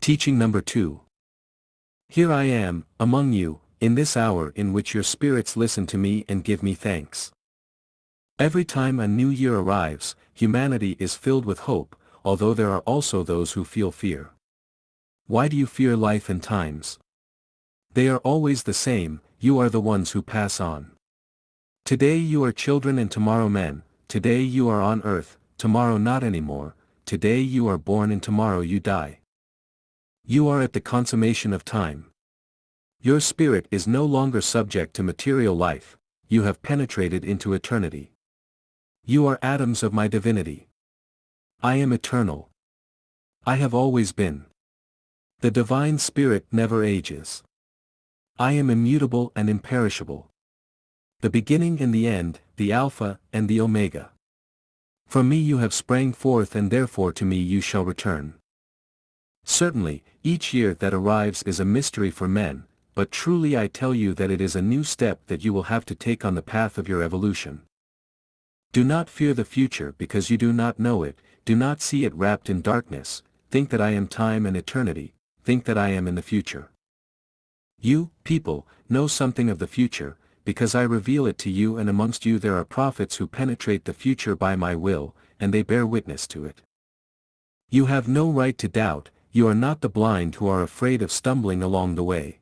Teaching number 2. Here I am, among you, in this hour in which your spirits listen to me and give me thanks. Every time a new year arrives, humanity is filled with hope, although there are also those who feel fear. Why do you fear life and times? They are always the same, you are the ones who pass on. Today you are children and tomorrow men, today you are on earth, tomorrow not anymore, today you are born and tomorrow you die. You are at the consummation of time. Your spirit is no longer subject to material life, you have penetrated into eternity. You are atoms of my divinity. I am eternal. I have always been. The divine spirit never ages. I am immutable and imperishable. The beginning and the end, the Alpha and the Omega. From me you have sprang forth and therefore to me you shall return. Certainly, each year that arrives is a mystery for men, but truly I tell you that it is a new step that you will have to take on the path of your evolution. Do not fear the future because you do not know it, do not see it wrapped in darkness, think that I am time and eternity, think that I am in the future. You, people, know something of the future, because I reveal it to you, and amongst you there are prophets who penetrate the future by my will, and they bear witness to it. You have no right to doubt, you are not the blind who are afraid of stumbling along the way.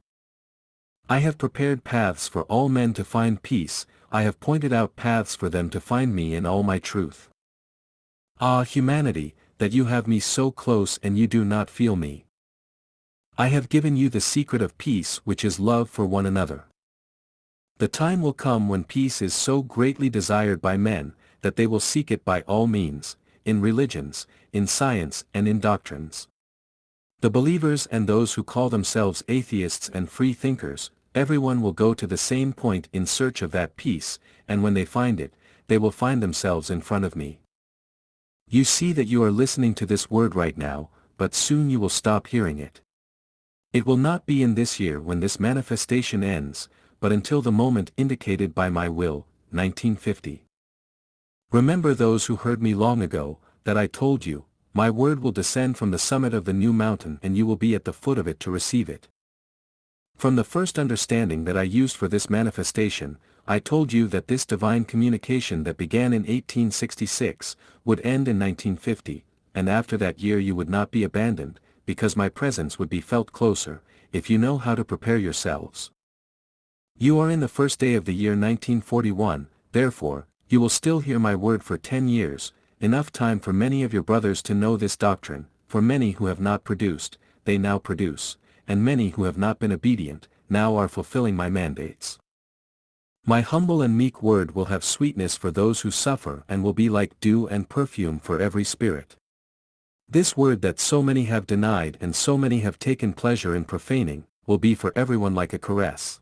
I have prepared paths for all men to find peace, I have pointed out paths for them to find me in all my truth. Ah, humanity, that you have me so close and you do not feel me. I have given you the secret of peace, which is love for one another. The time will come when peace is so greatly desired by men, that they will seek it by all means, in religions, in science and in doctrines. The believers and those who call themselves atheists and free thinkers, everyone will go to the same point in search of that peace, and when they find it, they will find themselves in front of me. You see that you are listening to this word right now, but soon you will stop hearing it. It will not be in this year when this manifestation ends, but until the moment indicated by my will, 1950. Remember those who heard me long ago, that I told you, my word will descend from the summit of the new mountain and you will be at the foot of it to receive it. From the first understanding that I used for this manifestation, I told you that this divine communication that began in 1866, would end in 1950, and after that year you would not be abandoned, because my presence would be felt closer, if you know how to prepare yourselves. You are in the first day of the year 1941, therefore, you will still hear my word for 10 years, enough time for many of your brothers to know this doctrine, for many who have not produced, they now produce, and many who have not been obedient, now are fulfilling my mandates. My humble and meek word will have sweetness for those who suffer and will be like dew and perfume for every spirit. This word that so many have denied and so many have taken pleasure in profaning, will be for everyone like a caress.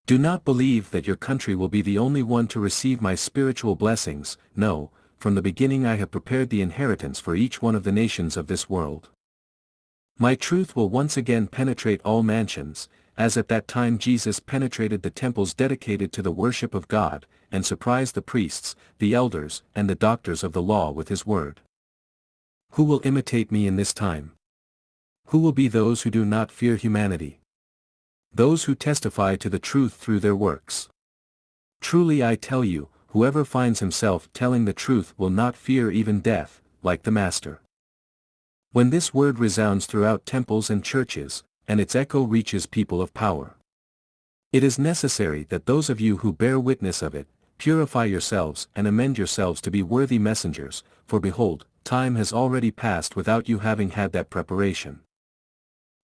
Do not believe that your country will be the only one to receive my spiritual blessings, no, from the beginning I have prepared the inheritance for each one of the nations of this world. My truth will once again penetrate all mansions, as at that time Jesus penetrated the temples dedicated to the worship of God, and surprised the priests, the elders, and the doctors of the law with his word. Who will imitate me in this time? Who will be those who do not fear humanity? Those who testify to the truth through their works. Truly I tell you, whoever finds himself telling the truth will not fear even death, like the Master. When this word resounds throughout temples and churches, and its echo reaches people of power, it is necessary that those of you who bear witness of it, purify yourselves and amend yourselves to be worthy messengers, for behold, time has already passed without you having had that preparation.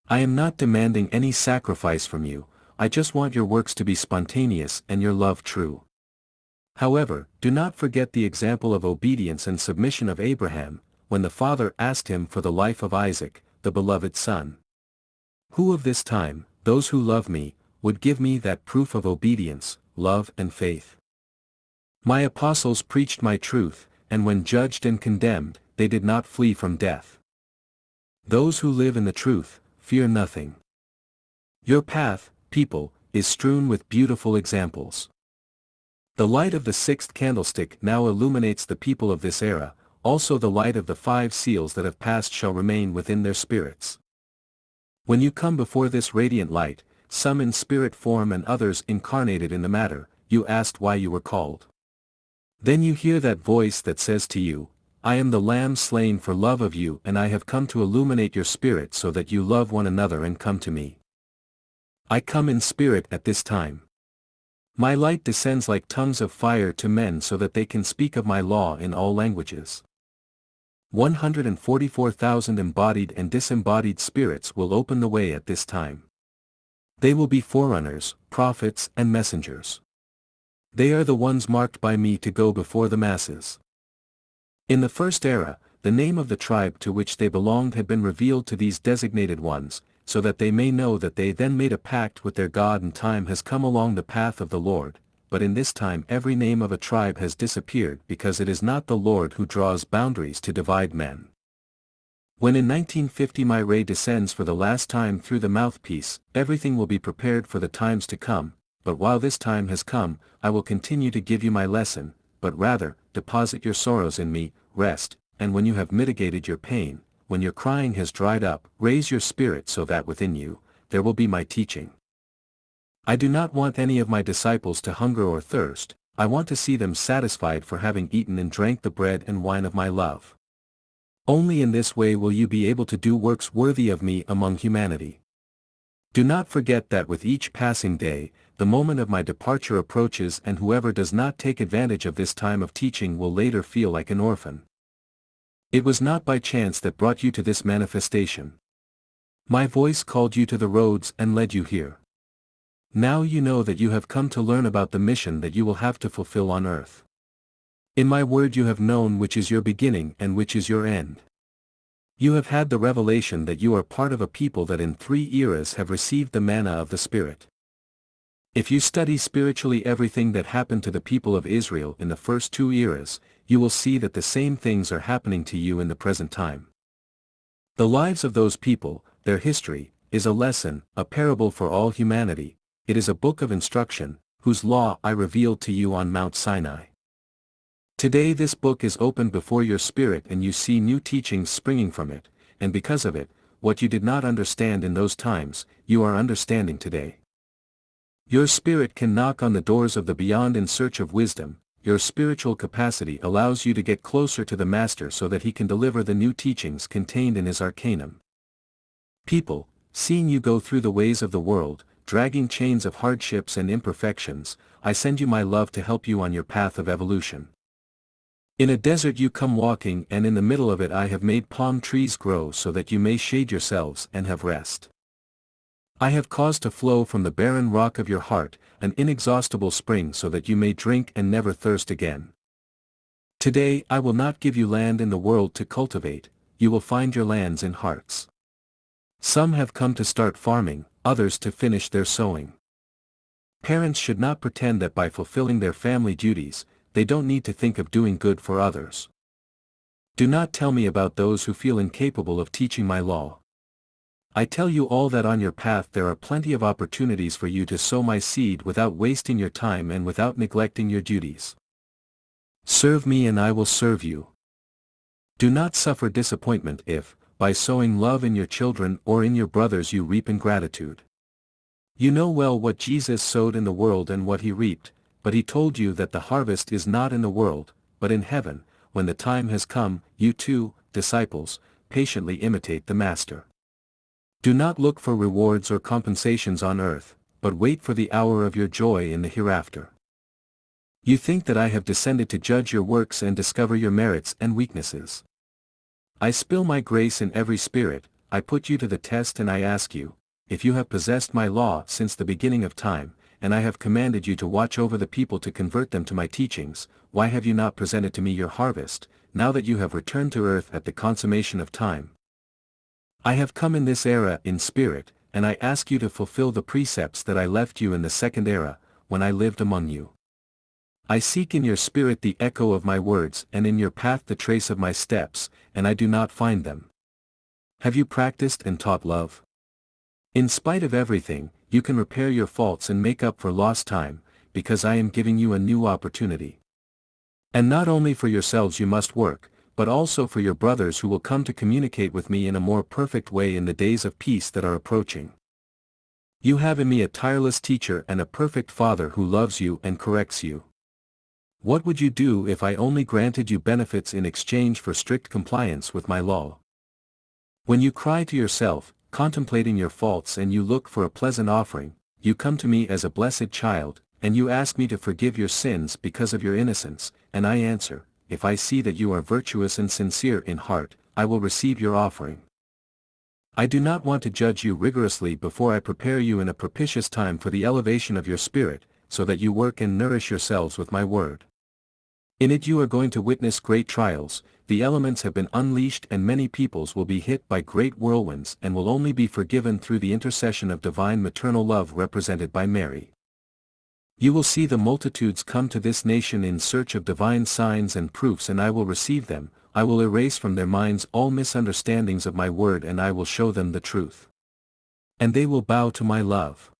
I am not demanding any sacrifice from you, I just want your works to be spontaneous and your love true. However, do not forget the example of obedience and submission of Abraham, when the father asked him for the life of Isaac, the beloved son. Who of this time, those who love me, would give me that proof of obedience, love and faith? My apostles preached my truth, and when judged and condemned, they did not flee from death. Those who live in the truth, fear nothing. Your path, people, is strewn with beautiful examples. The light of the sixth candlestick now illuminates the people of this era, also the light of the 5 seals that have passed shall remain within their spirits. When you come before this radiant light, some in spirit form and others incarnated in the matter, you asked why you were called. Then you hear that voice that says to you, I am the Lamb slain for love of you, and I have come to illuminate your spirit so that you love one another and come to me. I come in spirit at this time. My light descends like tongues of fire to men so that they can speak of my law in all languages. 144,000 embodied and disembodied spirits will open the way at this time. They will be forerunners, prophets and messengers. They are the ones marked by me to go before the masses. In the first era, the name of the tribe to which they belonged had been revealed to these designated ones, so that they may know that they then made a pact with their God, and time has come along the path of the Lord. But in this time every name of a tribe has disappeared because it is not the Lord who draws boundaries to divide men. When in 1950 my ray descends for the last time through the mouthpiece, everything will be prepared for the times to come, but while this time has come, I will continue to give you my lesson, but rather, deposit your sorrows in me, rest, and when you have mitigated your pain, when your crying has dried up, raise your spirit so that within you, there will be my teaching. I do not want any of my disciples to hunger or thirst, I want to see them satisfied for having eaten and drank the bread and wine of my love. Only in this way will you be able to do works worthy of me among humanity. Do not forget that with each passing day, the moment of my departure approaches, and whoever does not take advantage of this time of teaching will later feel like an orphan. It was not by chance that brought you to this manifestation. My voice called you to the roads and led you here. Now you know that you have come to learn about the mission that you will have to fulfill on earth. In my word you have known which is your beginning and which is your end. You have had the revelation that you are part of a people that in 3 eras have received the manna of the Spirit. If you study spiritually everything that happened to the people of Israel in the first 2 eras, you will see that the same things are happening to you in the present time. The lives of those people, their history, is a lesson, a parable for all humanity. It is a book of instruction, whose law I revealed to you on Mount Sinai. Today this book is opened before your spirit and you see new teachings springing from it, and because of it, what you did not understand in those times, you are understanding today. Your spirit can knock on the doors of the beyond in search of wisdom. Your spiritual capacity allows you to get closer to the Master so that he can deliver the new teachings contained in his arcanum. People, seeing you go through the ways of the world, dragging chains of hardships and imperfections, I send you my love to help you on your path of evolution. In a desert you come walking, and in the middle of it I have made palm trees grow so that you may shade yourselves and have rest. I have caused to flow from the barren rock of your heart an inexhaustible spring so that you may drink and never thirst again. Today I will not give you land in the world to cultivate, you will find your lands in hearts. Some have come to start farming, others to finish their sowing. Parents should not pretend that by fulfilling their family duties, they don't need to think of doing good for others. Do not tell me about those who feel incapable of teaching my law. I tell you all that on your path there are plenty of opportunities for you to sow my seed without wasting your time and without neglecting your duties. Serve me and I will serve you. Do not suffer disappointment if, by sowing love in your children or in your brothers you reap ingratitude. You know well what Jesus sowed in the world and what he reaped, but he told you that the harvest is not in the world, but in heaven. When the time has come, you too, disciples, patiently imitate the Master. Do not look for rewards or compensations on earth, but wait for the hour of your joy in the hereafter. You think that I have descended to judge your works and discover your merits and weaknesses. I spill my grace in every spirit, I put you to the test and I ask you, if you have possessed my law since the beginning of time, and I have commanded you to watch over the people to convert them to my teachings, why have you not presented to me your harvest, now that you have returned to earth at the consummation of time? I have come in this era in spirit, and I ask you to fulfill the precepts that I left you in the second era, when I lived among you. I seek in your spirit the echo of my words and in your path the trace of my steps, and I do not find them. Have you practiced and taught love? In spite of everything, you can repair your faults and make up for lost time, because I am giving you a new opportunity. And not only for yourselves you must work, but also for your brothers who will come to communicate with me in a more perfect way in the days of peace that are approaching. You have in me a tireless teacher and a perfect Father who loves you and corrects you. What would you do if I only granted you benefits in exchange for strict compliance with my law? When you cry to yourself, contemplating your faults, and you look for a pleasant offering, you come to me as a blessed child, and you ask me to forgive your sins because of your innocence, and I answer, if I see that you are virtuous and sincere in heart, I will receive your offering. I do not want to judge you rigorously before I prepare you in a propitious time for the elevation of your spirit, so that you work and nourish yourselves with my word. In it you are going to witness great trials, the elements have been unleashed and many peoples will be hit by great whirlwinds and will only be forgiven through the intercession of divine maternal love represented by Mary. You will see the multitudes come to this nation in search of divine signs and proofs, and I will receive them. I will erase from their minds all misunderstandings of my word, and I will show them the truth. And they will bow to my love.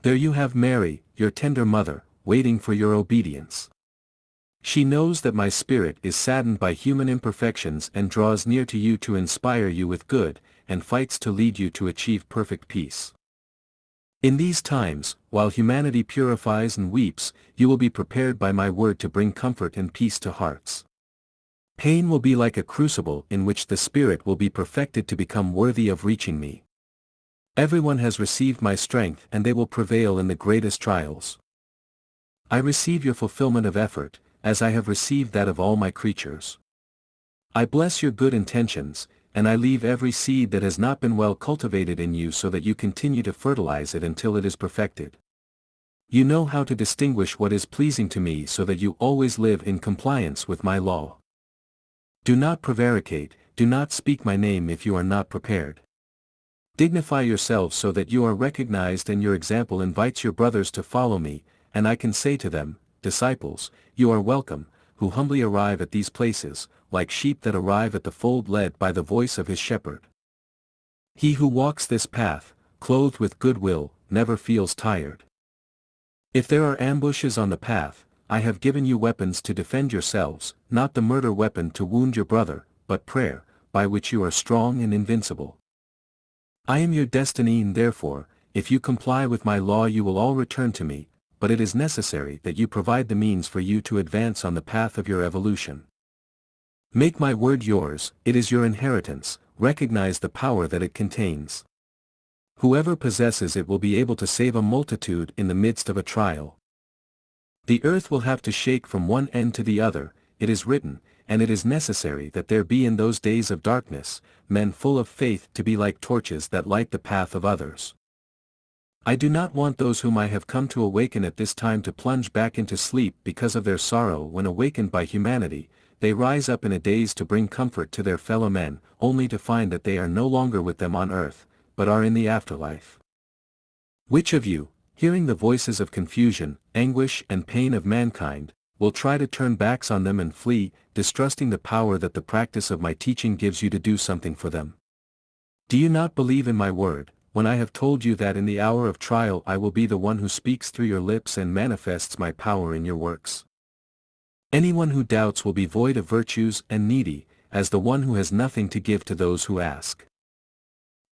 There you have Mary, your tender mother, waiting for your obedience. She knows that my spirit is saddened by human imperfections and draws near to you to inspire you with good, and fights to lead you to achieve perfect peace. In these times, while humanity purifies and weeps, you will be prepared by my word to bring comfort and peace to hearts. Pain will be like a crucible in which the spirit will be perfected to become worthy of reaching me. Everyone has received my strength and they will prevail in the greatest trials. I receive your fulfillment of effort, as I have received that of all my creatures. I bless your good intentions, and I leave every seed that has not been well cultivated in you so that you continue to fertilize it until it is perfected. You know how to distinguish what is pleasing to me so that you always live in compliance with my law. Do not prevaricate, do not speak my name if you are not prepared. Dignify yourselves so that you are recognized and your example invites your brothers to follow me, and I can say to them, disciples, you are welcome, who humbly arrive at these places, like sheep that arrive at the fold led by the voice of his shepherd. He who walks this path, clothed with goodwill, never feels tired. If there are ambushes on the path, I have given you weapons to defend yourselves, not the murder weapon to wound your brother, but prayer, by which you are strong and invincible. I am your destiny, and therefore, if you comply with my law you will all return to me, but it is necessary that you provide the means for you to advance on the path of your evolution. Make my word yours, it is your inheritance, recognize the power that it contains. Whoever possesses it will be able to save a multitude in the midst of a trial. The earth will have to shake from one end to the other, it is written, and it is necessary that there be in those days of darkness, men full of faith to be like torches that light the path of others. I do not want those whom I have come to awaken at this time to plunge back into sleep because of their sorrow. When awakened by humanity, they rise up in a daze to bring comfort to their fellow men, only to find that they are no longer with them on earth, but are in the afterlife. Which of you, hearing the voices of confusion, anguish and pain of mankind, will try to turn backs on them and flee, distrusting the power that the practice of my teaching gives you to do something for them? Do you not believe in my word, when I have told you that in the hour of trial I will be the one who speaks through your lips and manifests my power in your works? Anyone who doubts will be void of virtues and needy, as the one who has nothing to give to those who ask.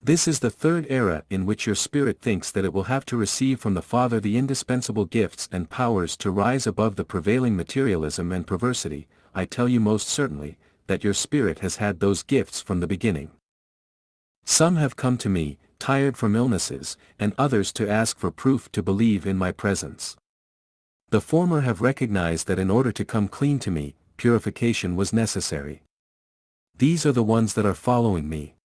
This is the third era in which your spirit thinks that it will have to receive from the Father the indispensable gifts and powers to rise above the prevailing materialism and perversity. I tell you most certainly, that your spirit has had those gifts from the beginning. Some have come to me, tired from illnesses, and others to ask for proof to believe in my presence. The former have recognized that in order to come clean to me, purification was necessary. These are the ones that are following me.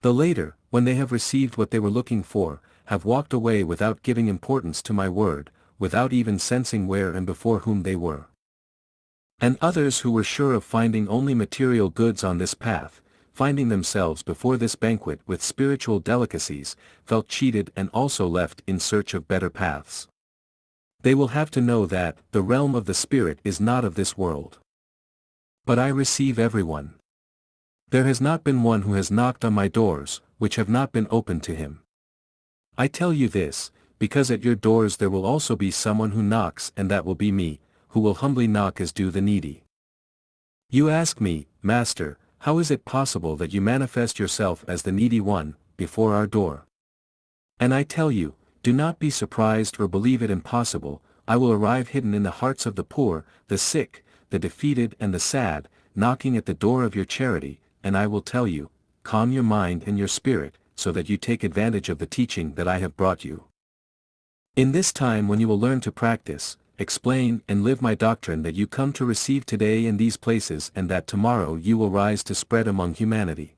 The later, when they have received what they were looking for, have walked away without giving importance to my word, without even sensing where and before whom they were. And others who were sure of finding only material goods on this path, finding themselves before this banquet with spiritual delicacies, felt cheated and also left in search of better paths. They will have to know that the realm of the Spirit is not of this world. But I receive everyone. There has not been one who has knocked on my doors, which have not been opened to him. I tell you this, because at your doors there will also be someone who knocks, and that will be me, who will humbly knock as do the needy. You ask me, Master, how is it possible that you manifest yourself as the needy one, before our door? And I tell you, do not be surprised or believe it impossible. I will arrive hidden in the hearts of the poor, the sick, the defeated and the sad, knocking at the door of your charity, and I will tell you, calm your mind and your spirit, so that you take advantage of the teaching that I have brought you. In this time when you will learn to practice, explain and live my doctrine that you come to receive today in these places and that tomorrow you will rise to spread among humanity.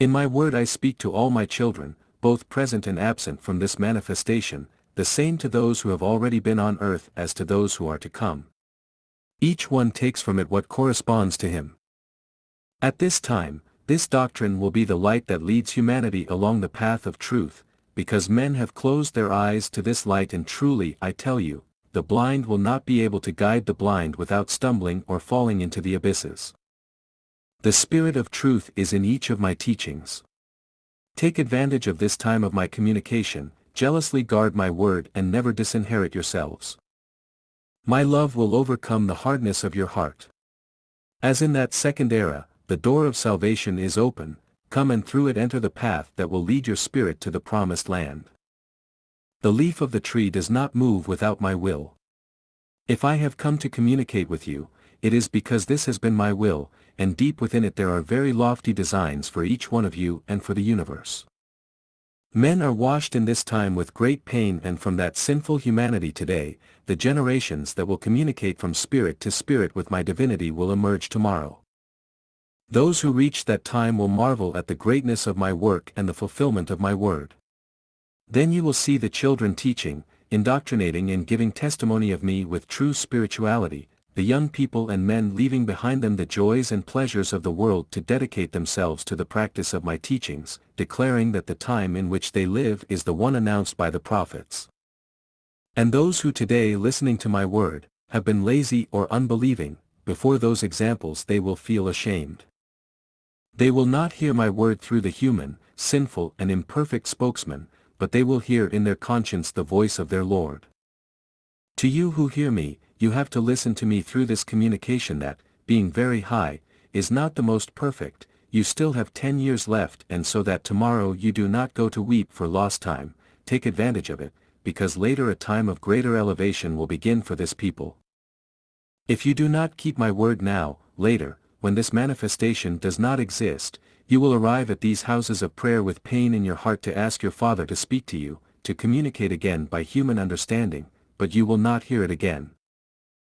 In my word I speak to all my children, both present and absent from this manifestation, the same to those who have already been on earth as to those who are to come. Each one takes from it what corresponds to him. At this time, this doctrine will be the light that leads humanity along the path of truth, because men have closed their eyes to this light, and truly I tell you, the blind will not be able to guide the blind without stumbling or falling into the abysses. The spirit of truth is in each of my teachings. Take advantage of this time of my communication, jealously guard my word and never disinherit yourselves. My love will overcome the hardness of your heart. As in that second era, the door of salvation is open, come and through it enter the path that will lead your spirit to the promised land. The leaf of the tree does not move without my will. If I have come to communicate with you, it is because this has been my will, and deep within it there are very lofty designs for each one of you and for the universe. Men are washed in this time with great pain, and from that sinful humanity today, the generations that will communicate from spirit to spirit with my divinity will emerge tomorrow. Those who reach that time will marvel at the greatness of my work and the fulfillment of my word. Then you will see the children teaching, indoctrinating and giving testimony of me with true spirituality, the young people and men leaving behind them the joys and pleasures of the world to dedicate themselves to the practice of my teachings, declaring that the time in which they live is the one announced by the prophets. And those who today listening to my word, have been lazy or unbelieving, before those examples they will feel ashamed. They will not hear my word through the human, sinful and imperfect spokesman, but they will hear in their conscience the voice of their Lord. To you who hear me, you have to listen to me through this communication that, being very high, is not the most perfect. You still have 10 years left, and so that tomorrow you do not go to weep for lost time, take advantage of it, because later a time of greater elevation will begin for this people. If you do not keep my word now, later, when this manifestation does not exist, you will arrive at these houses of prayer with pain in your heart to ask your Father to speak to you, to communicate again by human understanding, but you will not hear it again.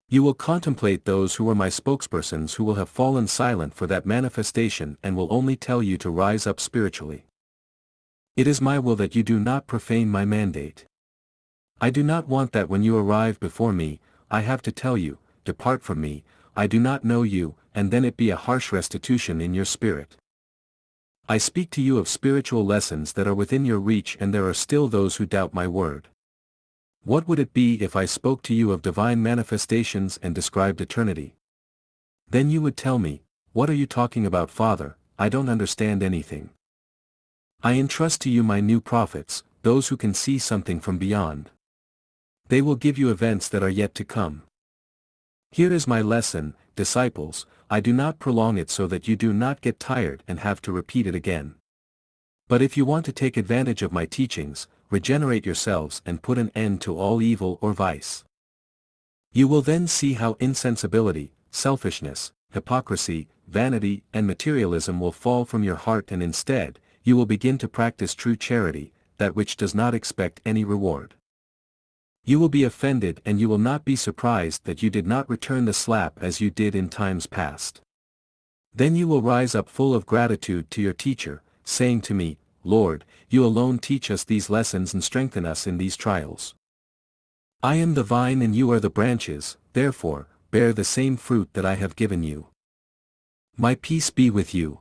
You will contemplate those who are my spokespersons who will have fallen silent for that manifestation and will only tell you to rise up spiritually. It is my will that you do not profane my mandate. I do not want that when you arrive before me, I have to tell you, depart from me, I do not know you, and then it be a harsh restitution in your spirit. I speak to you of spiritual lessons that are within your reach, and there are still those who doubt my word. What would it be if I spoke to you of divine manifestations and described eternity? Then you would tell me, what are you talking about, Father? I don't understand anything. I entrust to you my new prophets, those who can see something from beyond. They will give you events that are yet to come. Here is my lesson, disciples. I do not prolong it so that you do not get tired and have to repeat it again. But if you want to take advantage of my teachings, regenerate yourselves and put an end to all evil or vice. You will then see how insensibility, selfishness, hypocrisy, vanity and materialism will fall from your heart, and instead, you will begin to practice true charity, that which does not expect any reward. You will be offended, and you will not be surprised that you did not return the slap as you did in times past. Then you will rise up full of gratitude to your teacher, saying to me, Lord, you alone teach us these lessons and strengthen us in these trials. I am the vine and you are the branches, therefore, bear the same fruit that I have given you. My peace be with you.